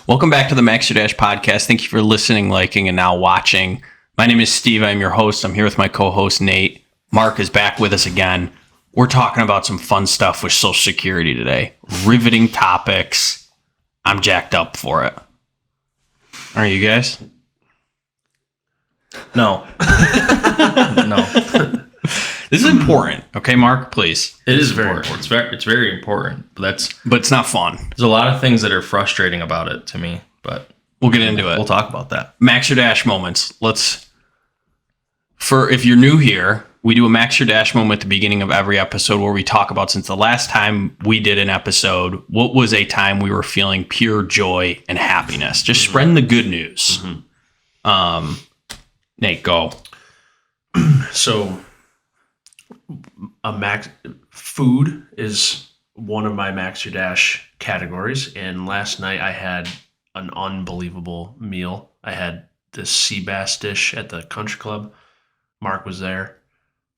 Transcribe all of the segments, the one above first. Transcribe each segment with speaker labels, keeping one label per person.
Speaker 1: Welcome back to the Max Your Dash podcast. Thank you for listening, liking, and now watching. My name is Steve. I'm your host. I'm here with my co-host, Nate. Mark is back with us again. We're talking about some fun stuff with Social Security today. Riveting topics. I'm jacked up for it. Are you guys?
Speaker 2: No. No.
Speaker 1: This is important. Okay, Mark, please.
Speaker 2: It is very important. It's very important. But
Speaker 1: it's not fun.
Speaker 2: There's a lot of things that are frustrating about it to me, but
Speaker 1: we'll get into it.
Speaker 2: We'll talk about that.
Speaker 1: Max Your Dash moments. If you're new here, we do a Max Your Dash moment at the beginning of every episode where we talk about, since the last time we did an episode, what was a time we were feeling pure joy and happiness. Just spreading the good news. Mm-hmm. Nate, go.
Speaker 3: So, food is one of my Max Your Dash categories, and last night I had an unbelievable meal. I had this sea bass dish at the country club. Mark was there,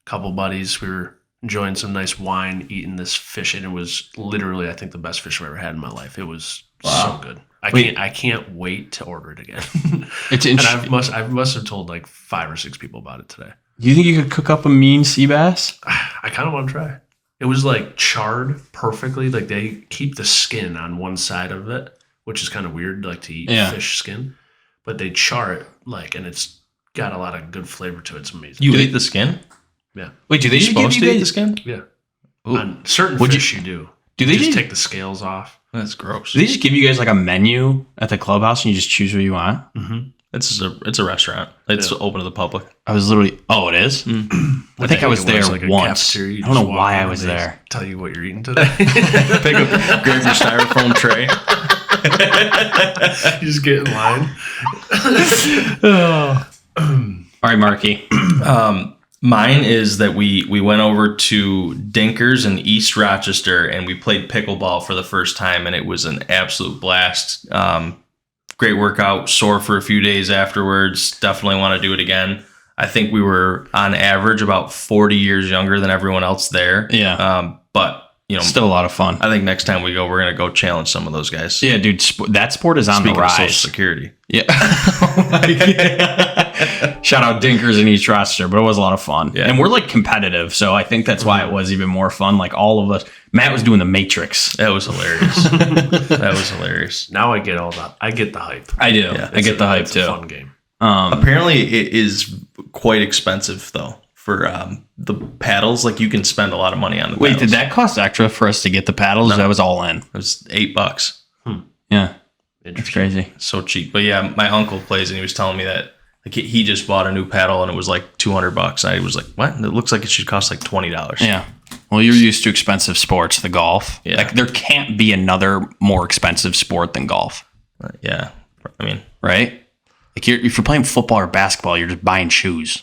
Speaker 3: a couple buddies. We were enjoying some nice wine, eating this fish, and it was literally, I think, the best fish I've ever had in my life. It was so good. I can't wait to order it again.
Speaker 1: It's interesting.
Speaker 3: And I must have told like 5 or 6 people about it today.
Speaker 1: Do you think you could cook up a mean sea bass?
Speaker 3: I kind of want to try. It was like charred perfectly. Like they keep the skin on one side of it, which is kind of weird, like to eat fish skin. But they char it and it's got a lot of good flavor to it. It's amazing.
Speaker 2: You eat the skin?
Speaker 3: Yeah.
Speaker 1: Wait, do they just give you
Speaker 2: eat the skin?
Speaker 3: Yeah.
Speaker 1: Ooh.
Speaker 3: On certain fish you do.
Speaker 1: Do they
Speaker 3: just take the scales off?
Speaker 2: That's gross.
Speaker 1: Do they just give you guys like a menu at the clubhouse and you just choose what you want?
Speaker 3: Mm-hmm.
Speaker 2: It's a restaurant. It's open to the public.
Speaker 1: I was literally... Oh, it is? I think I was there like once. I don't know why I was there.
Speaker 3: Tell you what you're eating today.
Speaker 2: Grab your styrofoam tray.
Speaker 3: You just get in line.
Speaker 1: All right, Marky.
Speaker 2: Mine is that we went over to Dinkers in East Rochester and we played pickleball for the first time, and it was an absolute blast. Great workout, sore for a few days afterwards. Definitely want to do it again. I think we were on average about 40 years younger than everyone else there.
Speaker 1: Yeah.
Speaker 2: But
Speaker 1: still a lot of fun.
Speaker 2: I think next time we go, we're going to go challenge some of those guys.
Speaker 1: Yeah, dude, that sport is on the rise.
Speaker 2: Social Security.
Speaker 1: Yeah. Shout out Dinkers in East Rochester, but it was a lot of fun. Yeah. And we're like competitive, so I think that's why it was even more fun. Like all of us. Matt was doing the Matrix.
Speaker 2: That was hilarious. That was hilarious.
Speaker 3: Now I get all that. I get the hype.
Speaker 1: I do. Yeah, I get the hype too.
Speaker 3: It's a fun game.
Speaker 2: Apparently, it is quite expensive though for the paddles. Like you can spend a lot of money on the.
Speaker 1: Wait,
Speaker 2: paddles.
Speaker 1: did that cost extra for us to get the paddles?
Speaker 2: No.
Speaker 1: That was all in.
Speaker 2: It was $8.
Speaker 1: Yeah, it's crazy.
Speaker 2: So cheap. But yeah, my uncle plays, and he was telling me that like he just bought a new paddle, and it was like $200. I was like, what? It looks like it should cost like $20.
Speaker 1: Yeah. Well, you're used to expensive sports, the golf.
Speaker 2: Yeah.
Speaker 1: Like there can't be another more expensive sport than golf.
Speaker 2: Yeah. I mean,
Speaker 1: right? Like if you're playing football or basketball, you're just buying shoes.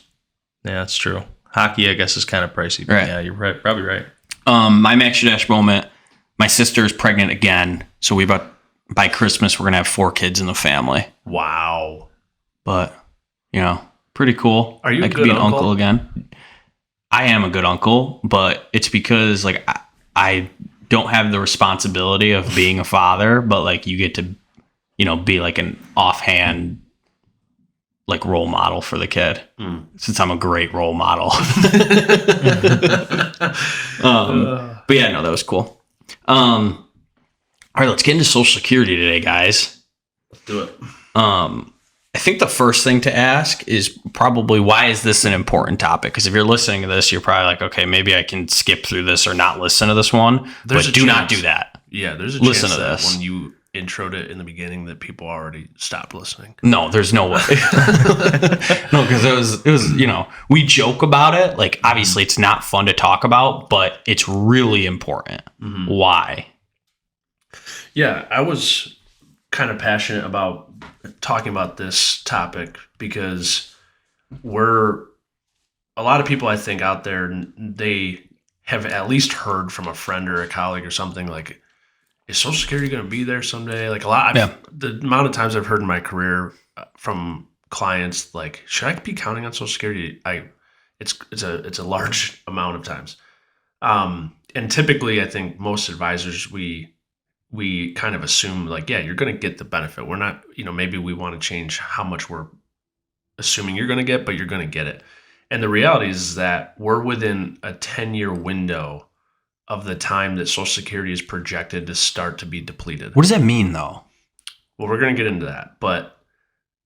Speaker 2: Yeah, that's true. Hockey, I guess, is kind of pricey.
Speaker 1: Right.
Speaker 2: Yeah, you're right. Probably right.
Speaker 1: My Max Your Dash moment. My sister is pregnant again, so by Christmas we're gonna have 4 kids in the family.
Speaker 3: Wow.
Speaker 1: But pretty cool.
Speaker 3: Are you?
Speaker 1: I could be an uncle again. I am a good uncle, but it's because like I don't have the responsibility of being a father, but like you get to, be like an offhand like role model for the kid. Since I'm a great role model. But yeah, no, that was cool. All right, let's get into Social Security today, guys.
Speaker 3: Let's do it.
Speaker 1: I think the first thing to ask is probably, why is this an important topic? Because if you're listening to this, you're probably like, okay, maybe I can skip through this or not listen to this one. But do not do that.
Speaker 3: Yeah, there's a
Speaker 1: listen
Speaker 3: chance
Speaker 1: to
Speaker 3: that
Speaker 1: this.
Speaker 3: when you introed it in the beginning that people already stopped listening.
Speaker 1: No, there's no way. No, because it was, we joke about it. Like, obviously it's not fun to talk about, but it's really important. Mm-hmm. Why?
Speaker 3: Yeah, I was kind of passionate about talking about this topic because a lot of people I think out there, they have at least heard from a friend or a colleague or something like, is Social Security going to be there someday? Like the amount of times I've heard in my career from clients, like, should I be counting on Social Security? It's a large amount of times. And typically I think most advisors, we we kind of assume like, yeah, you're going to get the benefit. We're not, maybe we want to change how much we're assuming you're going to get, but you're going to get it. And the reality is that we're within a 10-year window of the time that Social Security is projected to start to be depleted.
Speaker 1: What does that mean, though?
Speaker 3: Well, we're going to get into that, but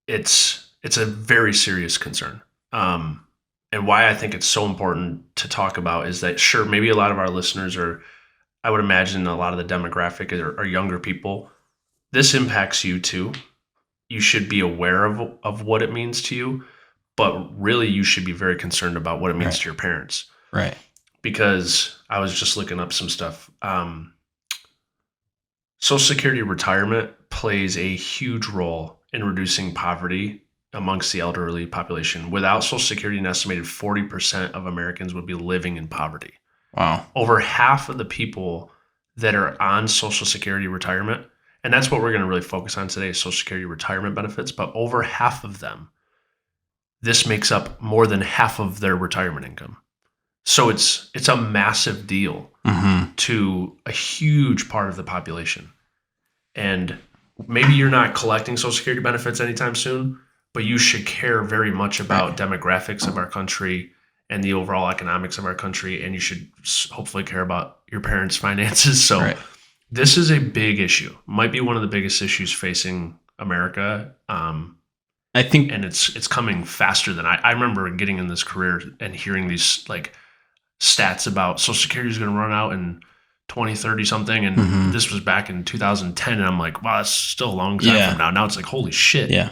Speaker 3: it's a very serious concern. And why I think it's so important to talk about is that, sure, maybe a lot of our listeners are, I would imagine a lot of the demographic are younger people. This impacts you too. You should be aware of what it means to you, but really you should be very concerned about what it means to your parents.
Speaker 1: Right.
Speaker 3: Because I was just looking up some stuff. Social Security retirement plays a huge role in reducing poverty amongst the elderly population. Without Social Security, an estimated 40% of Americans would be living in poverty.
Speaker 1: Wow. Over
Speaker 3: half of the people that are on Social Security retirement, and that's what we're going to really focus on today, Social Security retirement benefits, but over half of them, this makes up more than half of their retirement income. So it's a massive deal to a huge part of the population. And maybe you're not collecting Social Security benefits anytime soon, but you should care very much about demographics of our country and the overall economics of our country, and you should hopefully care about your parents' finances. So this is a big issue. Might be one of the biggest issues facing America.
Speaker 1: I think,
Speaker 3: and it's coming faster than I remember getting in this career and hearing these like stats about Social Security is going to run out in 2030 something, and this was back in 2010, and I'm like, wow, that's still a long time from now. Now it's like, holy shit.
Speaker 1: Yeah.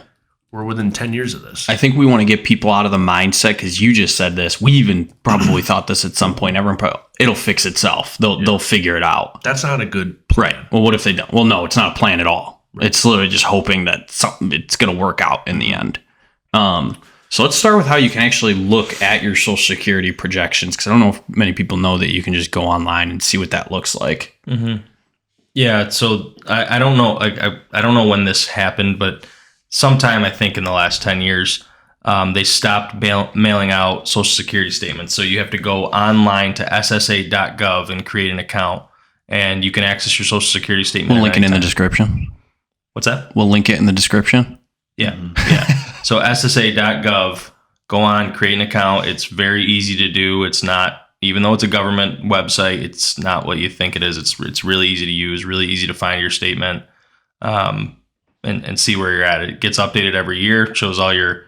Speaker 3: We're within 10 years of this.
Speaker 1: I think we want to get people out of the mindset, because you just said this. We even probably thought this at some point. Everyone probably, it'll fix itself. They'll figure it out.
Speaker 3: That's not a good plan.
Speaker 1: Right. Well, what if they don't? Well, no, it's not a plan at all. Right. It's literally just hoping that it's going to work out in the end. So let's start with how you can actually look at your Social Security projections, because I don't know if many people know that you can just go online and see what that looks like.
Speaker 2: Yeah. So I don't know. I don't know when this happened, but sometime I think in the last 10 years, they stopped mailing out Social Security statements. So you have to go online to ssa.gov and create an account, and you can access your Social Security statement.
Speaker 1: We'll link it in the description.
Speaker 2: What's that?
Speaker 1: We'll link it in the description.
Speaker 2: Yeah. Yeah. So ssa.gov, go on, create an account. It's very easy to do. It's not, even though it's a government website, it's not what you think it is. It's really easy to use, really easy to find your statement, and see where you're at. It gets updated every year, shows all your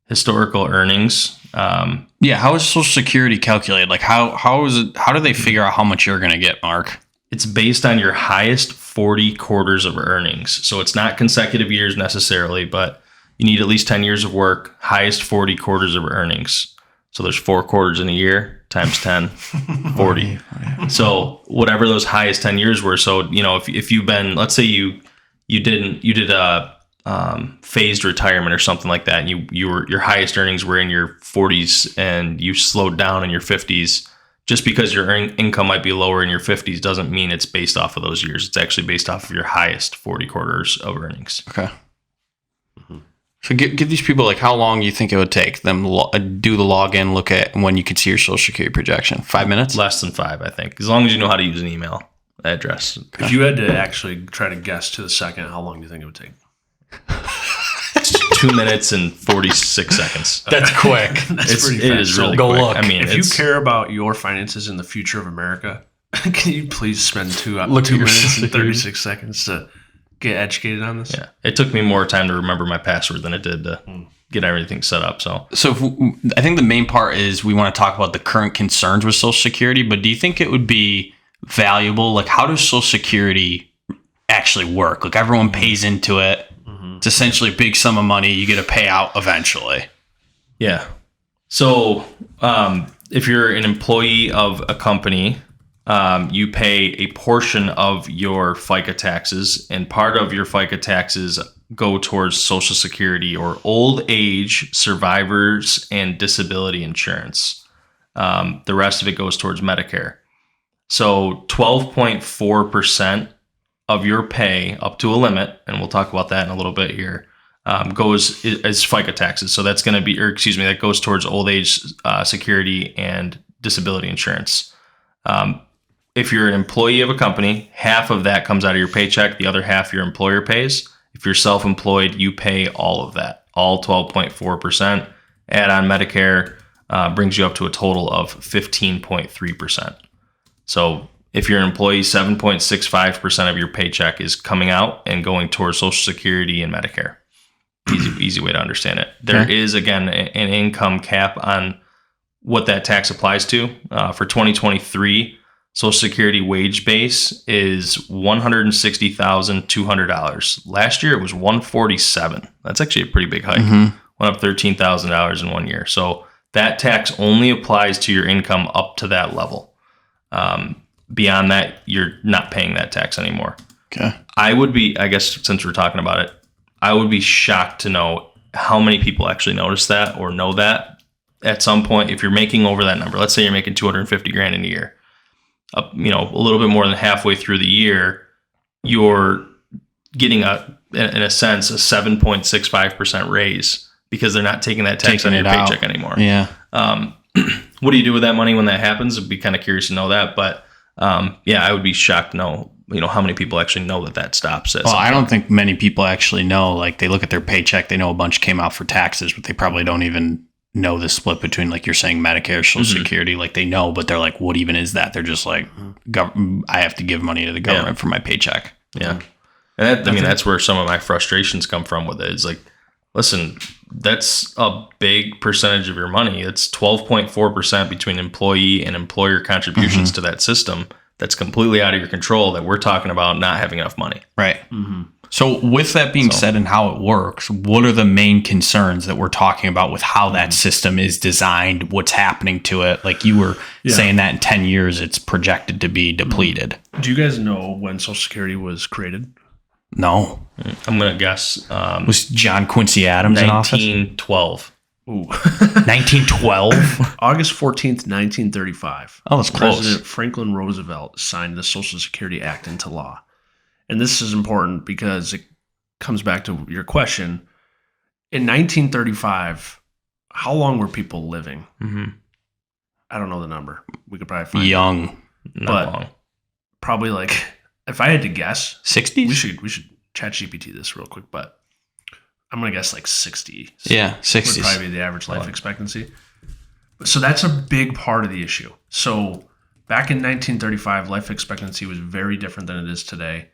Speaker 2: historical earnings.
Speaker 1: How is Social Security calculated? Like how is it? How do they figure out how much you're going to get, Mark?
Speaker 2: It's based on your highest 40 quarters of earnings. So it's not consecutive years necessarily, but you need at least 10 years of work, highest 40 quarters of earnings. So there's 4 quarters in a year times 10, 40. So whatever those highest 10 years were. So, if you've been, let's say you did a phased retirement or something like that, and your highest earnings were in your 40s and you slowed down in your 50s, just because your income might be lower in your 50s doesn't mean it's based off of those years. It's actually based off of your highest 40 quarters of earnings.
Speaker 1: Okay. So give these people, like, how long you think it would take them to do the login, look at when you can see your Social Security projection? 5 minutes?
Speaker 2: Less than 5, I think, as long as you know how to use an email address.
Speaker 3: Okay. If you had to actually try to guess to the second, how long do you think it would take?
Speaker 2: 2 minutes and 46 seconds.
Speaker 1: That's quick.
Speaker 3: That's pretty fast.
Speaker 2: It is really
Speaker 1: go
Speaker 2: quick.
Speaker 1: look.
Speaker 2: I mean,
Speaker 3: if you care about your finances and the future of America, can you please spend 2 minutes and 36 seconds to get educated on this?
Speaker 2: Yeah, it took me more time to remember my password than it did to get everything set up. So
Speaker 1: I think the main part is we want to talk about the current concerns with Social Security, but do you think it would be valuable? Like, how does Social Security actually work? Like, everyone pays into it. It's essentially a big sum of money. You get a payout eventually.
Speaker 2: Yeah. So if you're an employee of a company, you pay a portion of your FICA taxes, and part of your FICA taxes go towards Social Security or old age, survivors, and disability insurance. The rest of it goes towards Medicare. So 12.4% of your pay, up to a limit, and we'll talk about that in a little bit here, goes as FICA taxes. So that's going to be, that goes towards old age security and disability insurance. if you're an employee of a company, half of that comes out of your paycheck. The other half your employer pays. If you're self-employed, you pay all of that, all 12.4%. Add on Medicare brings you up to a total of 15.3%. So if you're an employee, 7.65% of your paycheck is coming out and going towards Social Security and Medicare. Easy way to understand it. There is, again, an income cap on what that tax applies to. For 2023, Social Security wage base is $160,200. Last year, it was $147,000. That's actually a pretty big hike. Went up $13,000 in 1 year. So that tax only applies to your income up to that level. Beyond that, you're not paying that tax anymore.
Speaker 1: Okay.
Speaker 2: I would be, I guess, since we're talking about it, I would be shocked to know how many people actually notice that or know that at some point. If you're making over that number, let's say you're making $250,000 in a year, a little bit more than halfway through the year, you're getting in a sense, a 7.65% raise because they're not taking that tax on your paycheck anymore.
Speaker 1: Yeah.
Speaker 2: What do you do with that money when that happens? I'd be kind of curious to know that, but I would be shocked to know, how many people actually know that stops at.
Speaker 1: Well, I don't think many people actually know. Like, they look at their paycheck, they know a bunch came out for taxes, but they probably don't even know the split between, like you're saying, Medicare, Social Security. Like, they know, but they're like, what even is that? They're just like, I have to give money to the government for my paycheck.
Speaker 2: Yeah. And that's where some of my frustrations come from with it. It's like, listen, that's a big percentage of your money. It's 12.4% between employee and employer contributions to that system. That's completely out of your control, that we're talking about not having enough money.
Speaker 1: Right. So with that being said and how it works, what are the main concerns that we're talking about with how that system is designed, what's happening to it? Like you were saying that in 10 years, it's projected to be depleted.
Speaker 3: Do you guys know when Social Security was created?
Speaker 1: No.
Speaker 2: I'm going to guess.
Speaker 1: Was John Quincy Adams in office?
Speaker 2: 1912.
Speaker 3: Ooh.
Speaker 1: 1912?
Speaker 3: August 14th, 1935.
Speaker 1: Oh, that's close.
Speaker 3: President Franklin Roosevelt signed the Social Security Act into law. And this is important because it comes back to your question. In 1935, how long were people living? I don't know the number. We could probably find
Speaker 1: young.
Speaker 2: Not long.
Speaker 3: Probably like, if I had to guess,
Speaker 1: 60s?
Speaker 3: We should chat GPT this real quick, but I'm going to guess like 60.
Speaker 1: Yeah, 60s.
Speaker 3: Would probably be the average life expectancy. So that's a big part of the issue. So back in 1935, life expectancy was very different than it is today.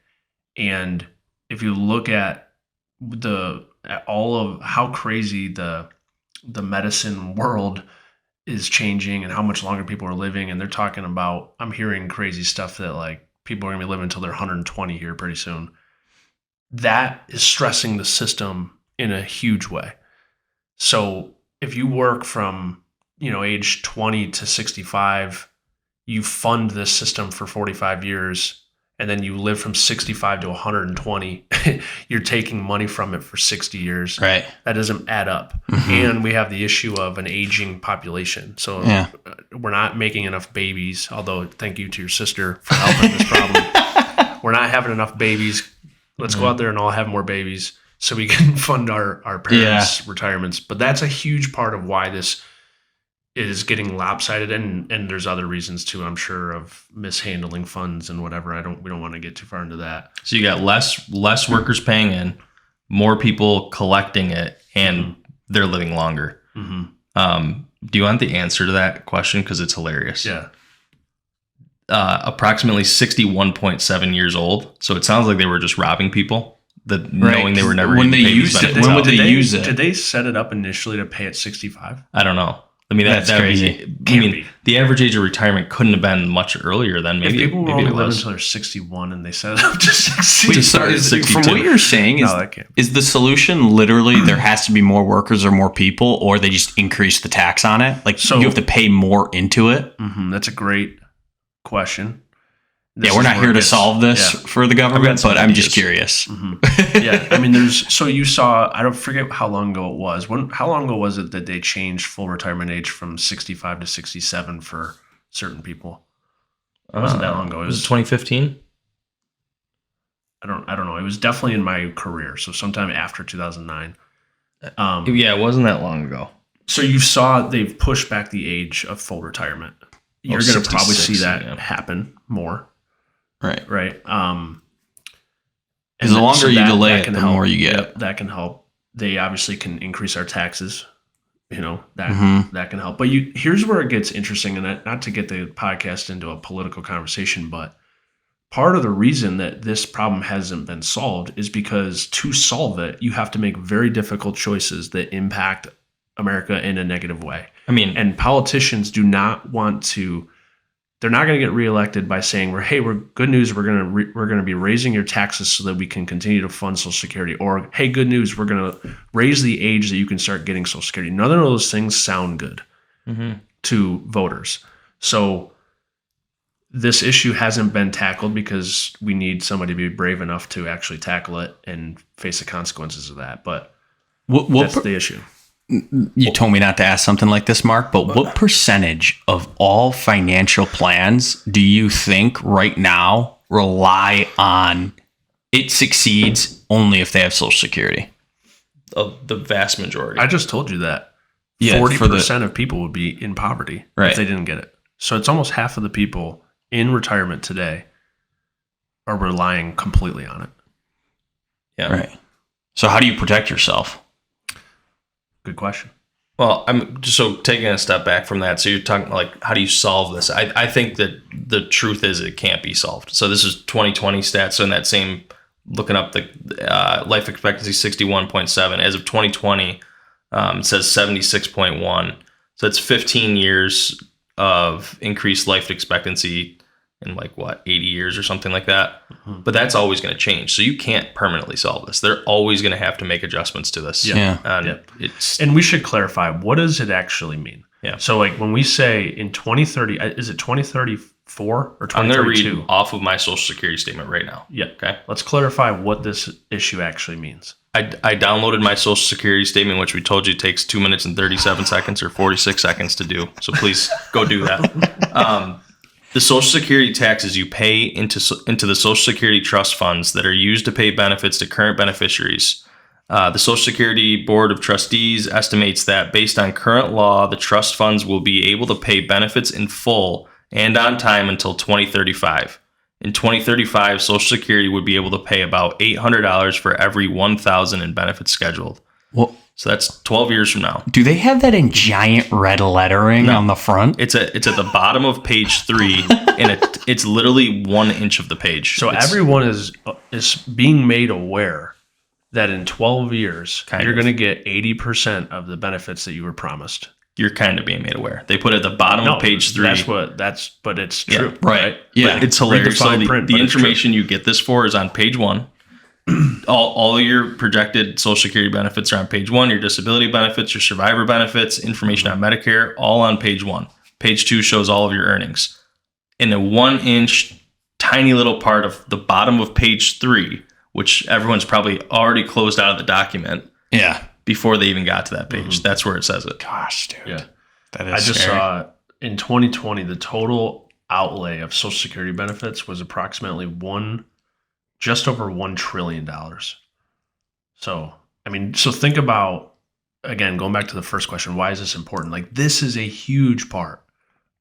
Speaker 3: And if you look at all of how crazy the medicine world is changing and how much longer people are living, and they're talking about, I'm hearing crazy stuff that like people are going to be living until they're 120 here pretty soon. That is stressing the system in a huge way. So if you work from, age 20 to 65, you fund this system for 45 years, and then you live from 65 to 120, you're taking money from it for 60 years.
Speaker 1: Right.
Speaker 3: That doesn't add up. And we have the issue of an aging population. So we're not making enough babies, although thank you to your sister for helping this problem. We're not having enough babies. Let's go out there and all have more babies so we can fund our parents' retirements. But that's a huge part of why this is getting lopsided, and there's other reasons too, I'm sure, of mishandling funds and whatever. We don't want to get too far into that.
Speaker 2: So you got less workers paying in, more people collecting it, and they're living longer. Do you want the answer to that question? Because it's hilarious.
Speaker 3: Yeah.
Speaker 2: Approximately 61.7 years old. So it sounds like they were just robbing people, knowing they were never
Speaker 1: when
Speaker 2: going to
Speaker 1: they
Speaker 2: pay these
Speaker 1: used it.
Speaker 2: benefits
Speaker 1: When
Speaker 2: out.
Speaker 1: would they use it?
Speaker 3: Did they set it up initially to pay at 65?
Speaker 2: I don't know. I mean,
Speaker 1: That's crazy.
Speaker 2: The average age of retirement couldn't have been much earlier than maybe.
Speaker 3: If people were
Speaker 2: maybe
Speaker 3: only
Speaker 2: it
Speaker 3: living
Speaker 2: was.
Speaker 3: until they're 61 and they set it up to 60.
Speaker 1: Wait, so from what you're saying, is the solution literally there has to be more workers or more people, or they just increase the tax on it? Like, so you have to pay more into it?
Speaker 3: That's a great question.
Speaker 1: We're not here to solve this for the government, but I'm just curious.
Speaker 3: Yeah, I mean, you saw, I don't forget how long ago it was. How long ago was it that they changed full retirement age from 65 to 67 for certain people? It wasn't that long ago. It
Speaker 2: was 2015?
Speaker 3: I don't know. It was definitely in my career, so sometime after 2009.
Speaker 2: It wasn't that long ago.
Speaker 3: So you saw they've pushed back the age of full retirement. you're going to probably
Speaker 2: 66,
Speaker 3: see that happen more.
Speaker 1: Right.
Speaker 3: Right.
Speaker 1: Because the longer you delay it, the more you get.
Speaker 3: Yep, that can help. They obviously can increase our taxes. That can help. But here's where it gets interesting, and not to get the podcast into a political conversation, but part of the reason that this problem hasn't been solved is because to solve it, you have to make very difficult choices that impact America in a negative way.
Speaker 2: I mean,
Speaker 3: and politicians do not want to. They're not going to get reelected by saying, we're good news. We're going to be raising your taxes so that we can continue to fund Social Security. Or, hey, good news. We're going to raise the age that you can start getting Social Security. None of those things sound good to voters. So this issue hasn't been tackled because we need somebody to be brave enough to actually tackle it and face the consequences of that. But that's the issue.
Speaker 1: You told me not to ask something like this, Mark, but what percentage of all financial plans do you think right now rely on it succeeds only if they have Social Security?
Speaker 2: The vast majority.
Speaker 3: I just told you that.
Speaker 1: Yeah,
Speaker 3: 40% of people would be in poverty
Speaker 1: if
Speaker 3: they didn't get it. So it's almost half of the people in retirement today are relying completely on it.
Speaker 2: Yeah.
Speaker 1: Right. So how do you protect yourself?
Speaker 3: Good question.
Speaker 2: Well, I'm just so taking a step back from that. So you're talking like, how do you solve this? I think that the truth is it can't be solved. So this is 2020 stats. So in that same, looking up the life expectancy 61.7 as of 2020, it says 76.1. So it's 15 years of increased life expectancy in 80 years or something like that. Mm-hmm. But that's always going to change. So you can't permanently solve this. They're always going to have to make adjustments to this.
Speaker 1: Yeah.
Speaker 3: And we should clarify, what does it actually mean?
Speaker 2: Yeah.
Speaker 3: So when we say in 2030, is it 2034 or 2032?
Speaker 2: I'm going to read off of my Social Security statement right now.
Speaker 3: Yeah.
Speaker 2: Okay.
Speaker 3: Let's clarify what this issue actually means.
Speaker 2: I downloaded my Social Security statement, which we told you takes 2 minutes and 37 seconds or 46 seconds to do. So please go do that. The Social Security taxes you pay into the Social Security trust funds that are used to pay benefits to current beneficiaries. The Social Security Board of Trustees estimates that based on current law, the trust funds will be able to pay benefits in full and on time until 2035. In 2035, Social Security would be able to pay about $800 for every $1,000 in benefits scheduled.
Speaker 1: Well,
Speaker 2: so that's 12 years from now.
Speaker 1: Do they have that in giant red lettering on the front?
Speaker 2: It's at the bottom of page 3, and it's literally 1 inch of the page.
Speaker 3: So everyone is being made aware that in 12 years you're going to get 80% of the benefits that you were promised.
Speaker 2: You're kind of being made aware. They put it at the bottom of page 3.
Speaker 3: But it's true.
Speaker 2: Yeah,
Speaker 1: right. Yeah.
Speaker 2: But it's hilarious. So the information you get this for is on page 1. All your projected Social Security benefits are on page 1. Your disability benefits, your survivor benefits, information on Medicare, all on page 1. Page 2 shows all of your earnings. In a 1 inch, tiny little part of the bottom of page 3, which everyone's probably already closed out of the document.
Speaker 1: Yeah.
Speaker 2: Before they even got to that page. Mm-hmm. That's where it says it.
Speaker 1: Gosh, dude.
Speaker 3: Yeah.
Speaker 1: That is
Speaker 3: I just
Speaker 1: scary.
Speaker 3: saw in 2020, the total outlay of Social Security benefits was approximately just over $1 trillion. So think about, again, going back to the first question, why is this important? This is a huge part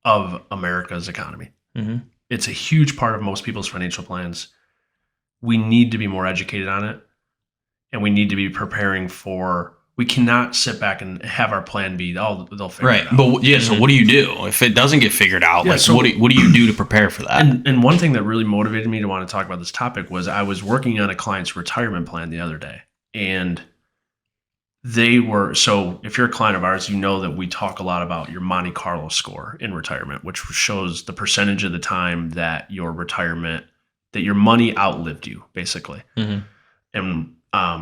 Speaker 3: of America's economy.
Speaker 2: Mm-hmm.
Speaker 3: It's a huge part of most people's financial plans. We need to be more educated on it. And we need to be preparing we cannot sit back and have our plan be, they'll figure it out.
Speaker 1: But yeah, so what do you do if it doesn't get figured out?
Speaker 3: Yeah,
Speaker 1: what do you do to prepare for that?
Speaker 3: And one thing that really motivated me to want to talk about this topic was I was working on a client's retirement plan the other day. And so if you're a client of ours, you know that we talk a lot about your Monte Carlo score in retirement, which shows the percentage of the time that your money outlived you, basically.
Speaker 2: Mm-hmm.
Speaker 3: And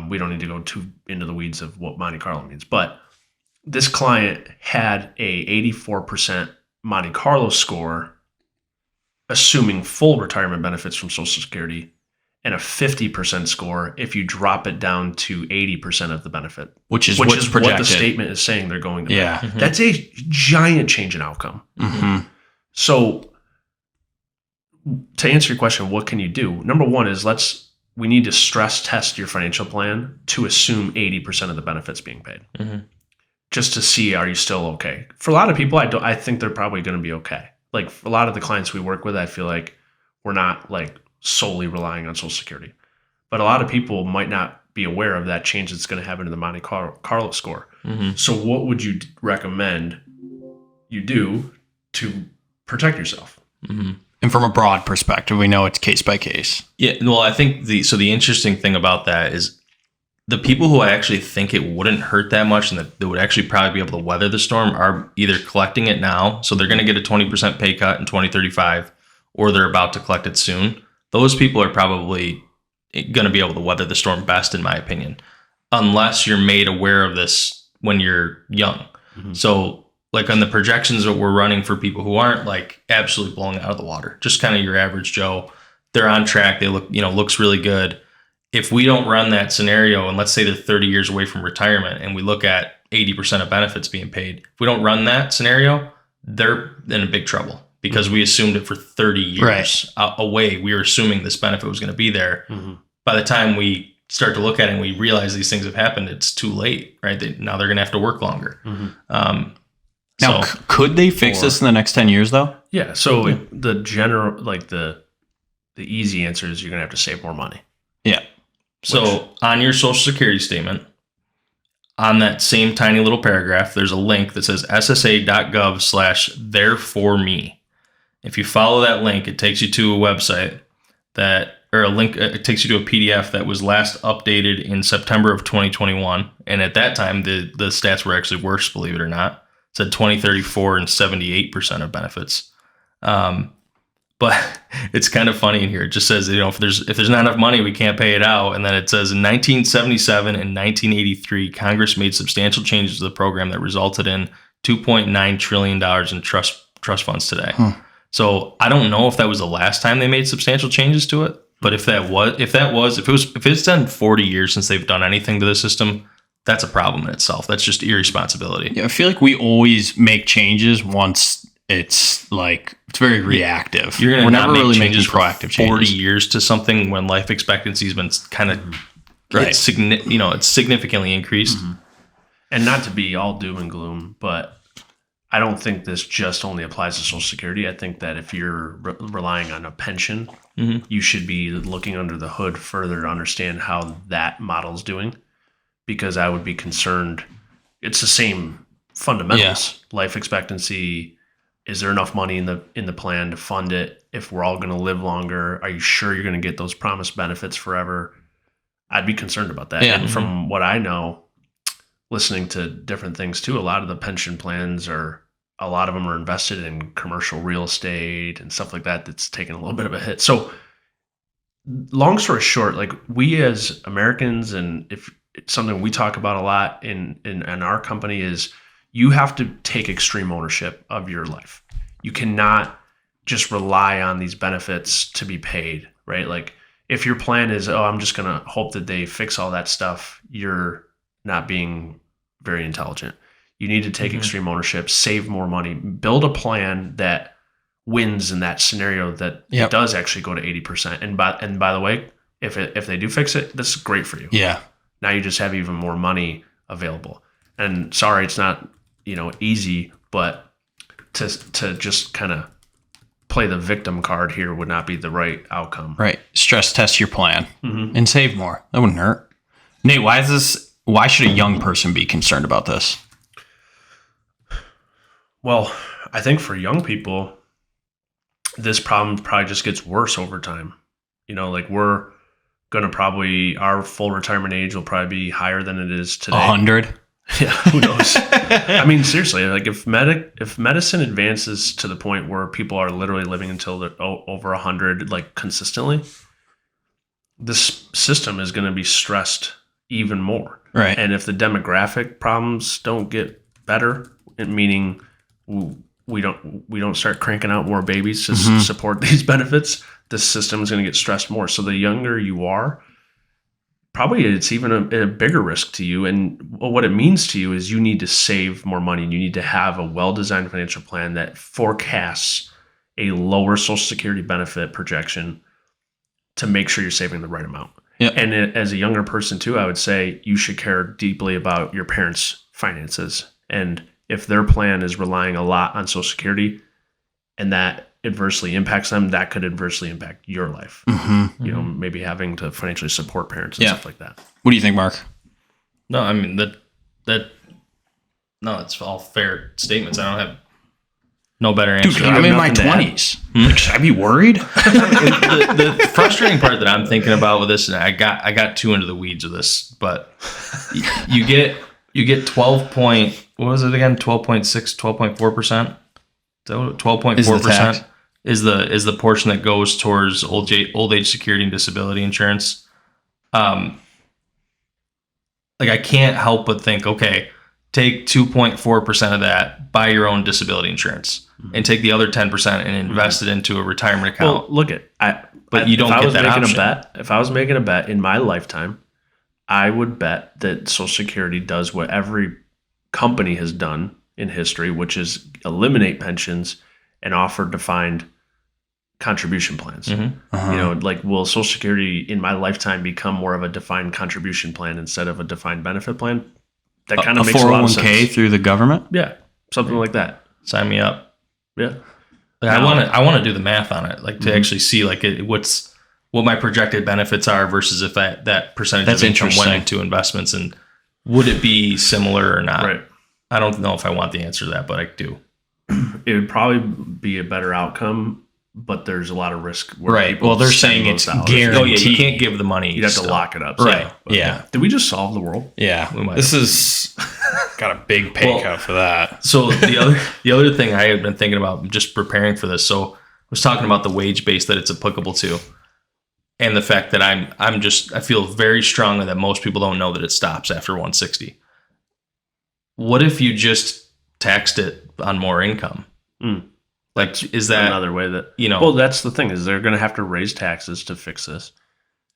Speaker 3: we don't need to go too into the weeds of what Monte Carlo means, but this client had a 84% Monte Carlo score, assuming full retirement benefits from Social Security, and a 50% score if you drop it down to 80% of the benefit,
Speaker 1: which is
Speaker 3: what the statement is saying they're going to.
Speaker 1: Yeah,
Speaker 3: mm-hmm. That's a giant change in outcome.
Speaker 1: Mm-hmm.
Speaker 3: So, to answer your question, what can you do? Number one is we need to stress test your financial plan to assume 80% of the benefits being paid,
Speaker 2: mm-hmm.
Speaker 3: just to see, are you still okay? For a lot of people, I think they're probably going to be okay. like a lot of the clients we work with, I feel like we're not like solely relying on Social Security, but a lot of people might not be aware of that change that's going to happen to the Monte Carlo score. So what would you recommend you do to protect yourself?
Speaker 1: And from a broad perspective, we know it's case by case.
Speaker 2: Yeah, well, I think the interesting thing about that is the people who I actually think it wouldn't hurt that much and that they would actually probably be able to weather the storm are either collecting it now, so they're going to get a 20% pay cut in 2035, or they're about to collect it soon. Those people are probably going to be able to weather the storm best, in my opinion, unless you're made aware of this when you're young. So like on the projections that we're running for people who aren't like absolutely blowing out of the water, just kind of your average Joe, they're on track. They look, looks really good. If we don't run that scenario, and let's say they're 30 years away from retirement, and we look at 80% of benefits being paid, if we don't run that scenario, they're in a big trouble because we assumed it for 30 years away. We were assuming this benefit was going to be there. By the time we start to look at it and we realize these things have happened, it's too late, right? Now they're going to have to work longer.
Speaker 1: Now, could they fix this in the next 10 years, though?
Speaker 3: Yeah. So the general, like the easy answer is you're going to have to save more money.
Speaker 1: Yeah.
Speaker 2: So on your Social Security statement, on that same tiny little paragraph, there's a link that says ssa.gov/thereforme. If you follow that link, it takes you to a website it takes you to a PDF that was last updated in September of 2021. And at that time, the stats were actually worse, believe it or not. It said 2034 and 78% of benefits. But it's kind of funny in here. It just says, if there's not enough money, we can't pay it out. And then it says in 1977 and 1983, Congress made substantial changes to the program that resulted in $2.9 trillion in trust funds today. So I don't know if that was the last time they made substantial changes to it. But if it's done 40 years since they've done anything to the system, that's a problem in itself. That's just irresponsibility.
Speaker 1: Yeah, I feel like we always make changes once it's very reactive.
Speaker 2: We're never really making
Speaker 1: proactive changes.
Speaker 2: 40 years to something when life expectancy has been kind of it's significantly increased.
Speaker 3: And not to be all doom and gloom, but I don't think this just only applies to Social Security. I think that if you're relying on a pension, you should be looking under the hood further to understand how that model's doing, because I would be concerned. It's the same fundamentals. Life expectancy. Is there enough money in the plan to fund it? If we're all going to live longer, are you sure you're going to get those promised benefits forever? I'd be concerned about that. And from what I know, listening to different things too, a lot of the pension plans a lot of them are invested in commercial real estate and stuff like that. That's taken a little bit of a hit. So long story short, like we as Americans, and if it's something we talk about a lot in our company, is you have to take extreme ownership of your life. You cannot just rely on these benefits to be paid, right? Like if your plan is, I'm just going to hope that they fix all that stuff, you're not being very intelligent. You need to take extreme ownership, save more money, build a plan that wins in that scenario that it does actually go to 80%. And by the way, if they do fix it, this is great for you.
Speaker 1: Yeah.
Speaker 3: Now you just have even more money available. And sorry, it's not, easy, but to just kind of play the victim card here would not be the right outcome.
Speaker 1: Right. Stress test your plan and save more. That wouldn't hurt. Nate, why should a young person be concerned about this?
Speaker 3: Well, I think for young people, this problem probably just gets worse over time. We're going to our full retirement age will probably be higher than it is today.
Speaker 1: 100?
Speaker 3: Yeah, who knows? I mean, seriously, like if medicine advances to the point where people are literally living until they're over 100, like consistently, this system is going to be stressed even more.
Speaker 1: Right.
Speaker 3: And if the demographic problems don't get better, meaning we don't start cranking out more babies to support these benefits, the system is going to get stressed more. So the younger you are, probably it's even a bigger risk to you. And what it means to you is you need to save more money. And you need to have a well-designed financial plan that forecasts a lower Social Security benefit projection to make sure you're saving the right amount.
Speaker 1: Yep.
Speaker 3: And as a younger person too, I would say you should care deeply about your parents' finances. And if their plan is relying a lot on Social Security, and that adversely impacts them, that could adversely impact your life. You know, maybe having to financially support parents and stuff like that.
Speaker 1: What do you think, Mark?
Speaker 2: No, I mean no, it's all fair statements. I don't have no better answer.
Speaker 1: Dude, I'm in my 20s. Like, should I be worried?
Speaker 2: The frustrating part that I'm thinking about with this, and I got too into the weeds with this, but you get 12 point, what was it again? 12.6, 12.4%? 12.4% is the portion that goes towards old age security and disability insurance. Like, I can't help but think, okay, take 2.4% of that, buy your own disability insurance, and take the other 10% and invest it into a retirement account.
Speaker 3: Well, look at
Speaker 2: you don't get that option.
Speaker 3: If I was making a bet in my lifetime, I would bet that Social Security does what every company has done in history, which is eliminate pensions and offer defined contribution plans. You know, like, will Social Security in my lifetime become more of a defined contribution plan instead of a defined benefit plan? That kind of makes a lot of sense.
Speaker 1: 401k through the government?
Speaker 3: Yeah, something like that.
Speaker 2: Sign me up.
Speaker 3: Yeah.
Speaker 2: Like, I want to do the math on it, like, to actually see like what my projected benefits are versus if that percentage of income went into investments, and would it be similar or not?
Speaker 3: Right.
Speaker 2: I don't know if I want the answer to that, but I do.
Speaker 3: It would probably be a better outcome, but there's a lot of risk.
Speaker 1: Right. Well, they're saying it's guaranteed.
Speaker 2: Oh yeah, you can't give the money.
Speaker 3: You'd have to lock it up.
Speaker 1: Right.
Speaker 3: But,
Speaker 1: yeah.
Speaker 3: Did we just solve the world?
Speaker 1: Yeah. This is got a big pay cut for that.
Speaker 2: So the other thing I had been thinking about just preparing for this. So I was talking about the wage base that it's applicable to, and the fact that I feel very strongly that most people don't know that it stops after 160. What if you just taxed it on more income? Like, is that
Speaker 3: another way that,
Speaker 2: you know?
Speaker 3: Well, that's the thing, is they're going to have to raise taxes to fix this.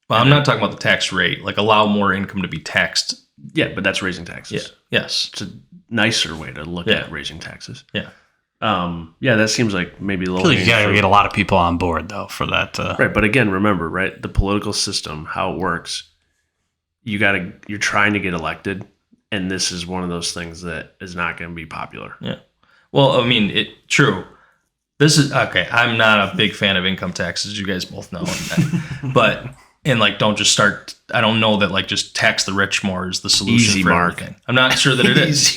Speaker 2: Well, I'm not talking about the tax rate. Like, allow more income to be taxed.
Speaker 3: Yeah, but that's raising taxes.
Speaker 2: Yeah. Yes.
Speaker 3: It's a nicer way to look at raising taxes.
Speaker 2: Yeah.
Speaker 3: Yeah, that seems like maybe a little.
Speaker 1: You got to get a lot of people on board though for that.
Speaker 3: Right, but again, remember, right, the political system, how it works. You're trying to get elected, and this is one of those things that is not going to be popular.
Speaker 2: Yeah. Well, I mean, true. This is okay. I'm not a big fan of income taxes. You guys both know that. But like, don't just start. I don't know that like just tax the rich more is the solution.
Speaker 3: Easy,
Speaker 2: for
Speaker 3: Mark.
Speaker 2: everything. I'm not sure that it is.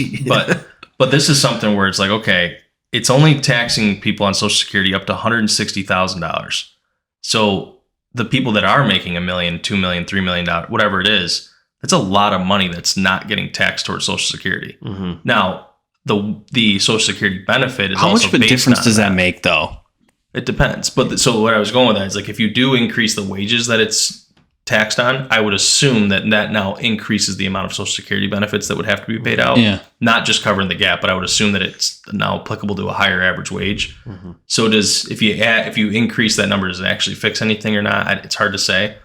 Speaker 2: But this is something where it's like, okay, it's only taxing people on Social Security up to $160,000. So the people that are making $1 million, $2 million, $3 million, whatever it is, that's a lot of money that's not getting taxed towards Social Security. Now, the Social Security benefit is
Speaker 1: how
Speaker 2: also
Speaker 1: much of a difference does that make, though?
Speaker 2: It depends. But so what I was going with that is, like, if you do increase the wages that it's taxed on, I would assume that now increases the amount of Social Security benefits that would have to be paid out.
Speaker 1: Yeah.
Speaker 2: Not just covering the gap, but I would assume that it's now applicable to a higher average wage. So if you increase that number, does it actually fix anything or not? It's hard to say.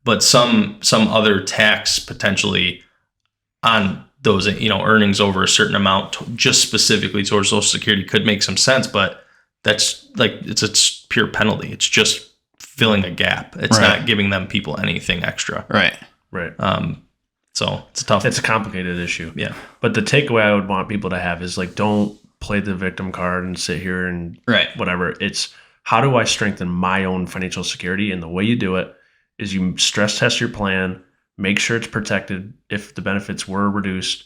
Speaker 2: But some other tax potentially on those, earnings over a certain amount, just specifically towards Social Security, could make some sense. But that's like, it's a pure penalty. It's just filling a gap. It's not giving them people anything extra.
Speaker 1: Right.
Speaker 2: So it's tough.
Speaker 3: It's a complicated issue.
Speaker 2: Yeah.
Speaker 3: But the takeaway I would want people to have is, like, don't play the victim card and sit here and whatever. It's, how do I strengthen my own financial security? And the way you do it is you stress test your plan, make sure it's protected if the benefits were reduced.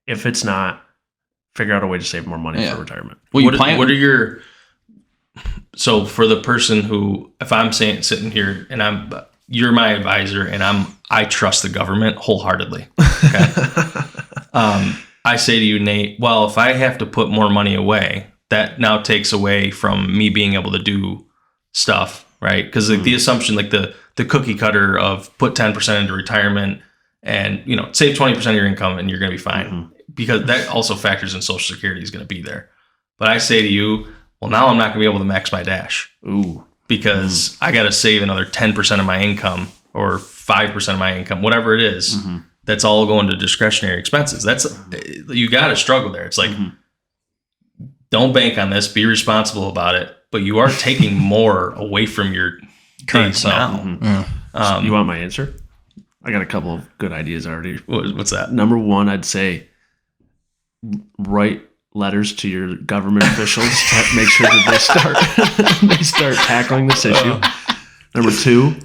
Speaker 3: If it's not, figure out a way to save more money for retirement.
Speaker 2: Well, so for the person who, if I'm sitting here and you're my advisor and I trust the government wholeheartedly. Okay. I say to you, Nate, well, if I have to put more money away, that now takes away from me being able to do stuff, right? Because the assumption, like the cookie cutter of put 10% into retirement and, save 20% of your income and you're going to be fine. Because that also factors in Social Security is going to be there. But I say to you, well, now I'm not going to be able to max my dash. Because I got to save another 10% of my income or 5% of my income, whatever it is. That's all going to discretionary expenses. You got to struggle there. It's like, don't bank on this, be responsible about it, but you are taking more away from your current self.
Speaker 3: So you want my answer? I got a couple of good ideas already.
Speaker 2: What's that?
Speaker 3: Number one, I'd say write letters to your government officials to make sure that they start tackling this issue. Number 2,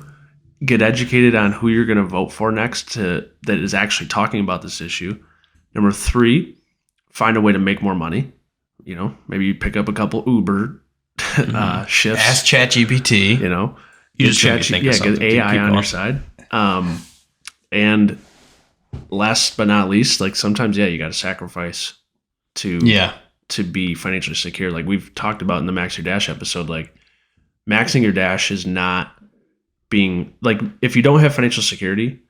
Speaker 3: get educated on who you're going to vote for next that is actually talking about this issue. Number 3, find a way to make more money. Maybe you pick up a couple Uber shifts.
Speaker 1: Ask ChatGPT.
Speaker 3: You just get AI on your side. And last but not least, like sometimes, you got to sacrifice to be financially secure. Like we've talked about in the Max Your Dash episode, like maxing your dash is not being like, if you don't have financial security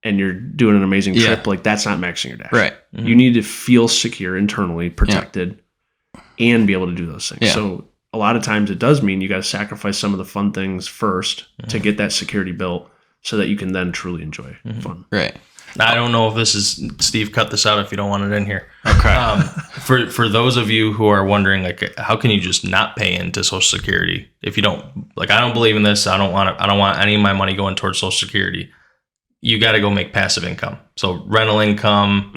Speaker 3: and you're doing an amazing trip, like that's not maxing your dash.
Speaker 1: Right.
Speaker 3: Mm-hmm. You need to feel secure internally, protected, and be able to do those things. Yeah. So a lot of times it does mean you got to sacrifice some of the fun things first to get that security built so that you can then truly enjoy fun.
Speaker 1: Right.
Speaker 2: I don't know if this is, Steve, cut this out if you don't want it in here.
Speaker 1: Okay.
Speaker 2: For those of you who are wondering, like, how can you just not pay into Social Security if you don't, like, I don't believe in this. I don't want any of my money going towards Social Security. You got to go make passive income. So rental income,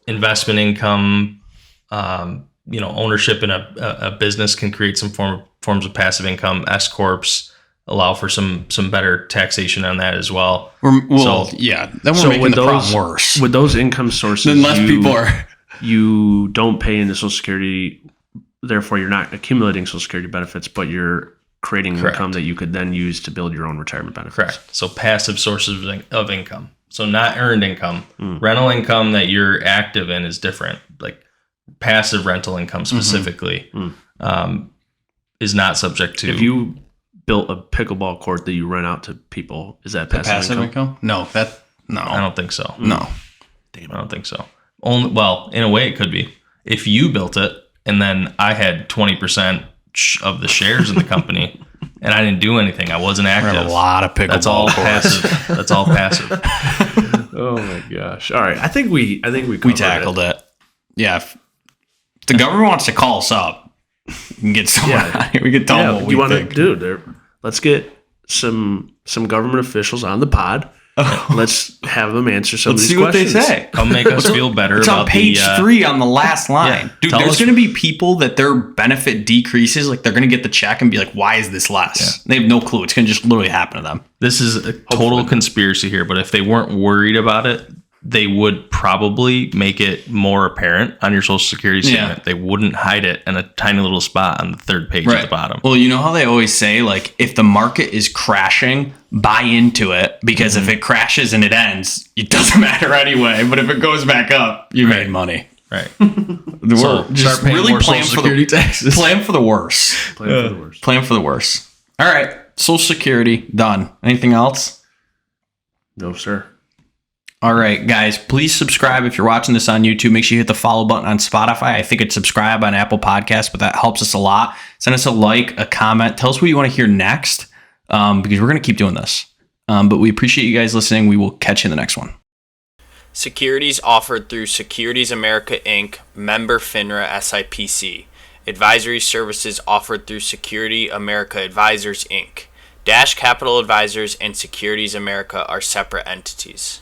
Speaker 2: investment income, ownership in a business can create some forms of passive income. S corps allow for some better taxation on that as well.
Speaker 1: Then we're making the problem worse.
Speaker 3: With those income sources,
Speaker 1: then less people are.
Speaker 3: You don't pay into Social Security, therefore you're not accumulating Social Security benefits, but you're creating income that you could then use to build your own retirement benefits.
Speaker 2: Correct. So passive sources of income. So not earned income. Rental income that you're active in is different. Like passive rental income specifically is not subject to.
Speaker 3: If you built a pickleball court that you rent out to people, is that passive income?
Speaker 1: No,
Speaker 2: I don't think so.
Speaker 1: No.
Speaker 2: Damn, I don't think so. In a way it could be. If you built it and then I had 20% of the shares in the company and I didn't do anything, I wasn't active.
Speaker 1: A lot of pickleball.
Speaker 2: That's all passive. That's all passive.
Speaker 3: Oh my gosh. All right. I think we
Speaker 1: tackled it. Yeah. If the government wants to call us up, we can get someone out here. We can tell them what we think.
Speaker 3: Let's get some government officials on the pod. Let's have them answer some of these questions.
Speaker 1: Let's see what they say.
Speaker 2: Come make us feel better
Speaker 1: it's
Speaker 2: about
Speaker 1: on page 3 on the last line. Dude, there's going to be people that their benefit decreases. Like they're going to get the check and be like, why is this less? Yeah. They have no clue. It's going to just literally happen to them.
Speaker 2: This is a total conspiracy here, but if they weren't worried about it, they would probably make it more apparent on your Social Security statement. They wouldn't hide it in a tiny little spot on the third page at the bottom.
Speaker 1: Well, you know how they always say, like, if the market is crashing, buy into it, because if it crashes and it ends, it doesn't matter anyway. But if it goes back up, you made money.
Speaker 2: Right.
Speaker 1: So just
Speaker 2: start paying
Speaker 1: really
Speaker 2: more
Speaker 1: plan
Speaker 2: Social
Speaker 1: for
Speaker 2: Security taxes.
Speaker 1: Plan for the worst. Plan for the worst. All right. Social Security, done. Anything else?
Speaker 3: No, sir.
Speaker 1: All right, guys, please subscribe if you're watching this on YouTube. Make sure you hit the follow button on Spotify. I think it's subscribe on Apple Podcasts, but that helps us a lot. Send us a like, a comment. Tell us what you want to hear next, because we're going to keep doing this. But we appreciate you guys listening. We will catch you in the next one.
Speaker 4: Securities offered through Securities America, Inc., member FINRA SIPC. Advisory services offered through Security America Advisors, Inc. Dash Capital Advisors and Securities America are separate entities.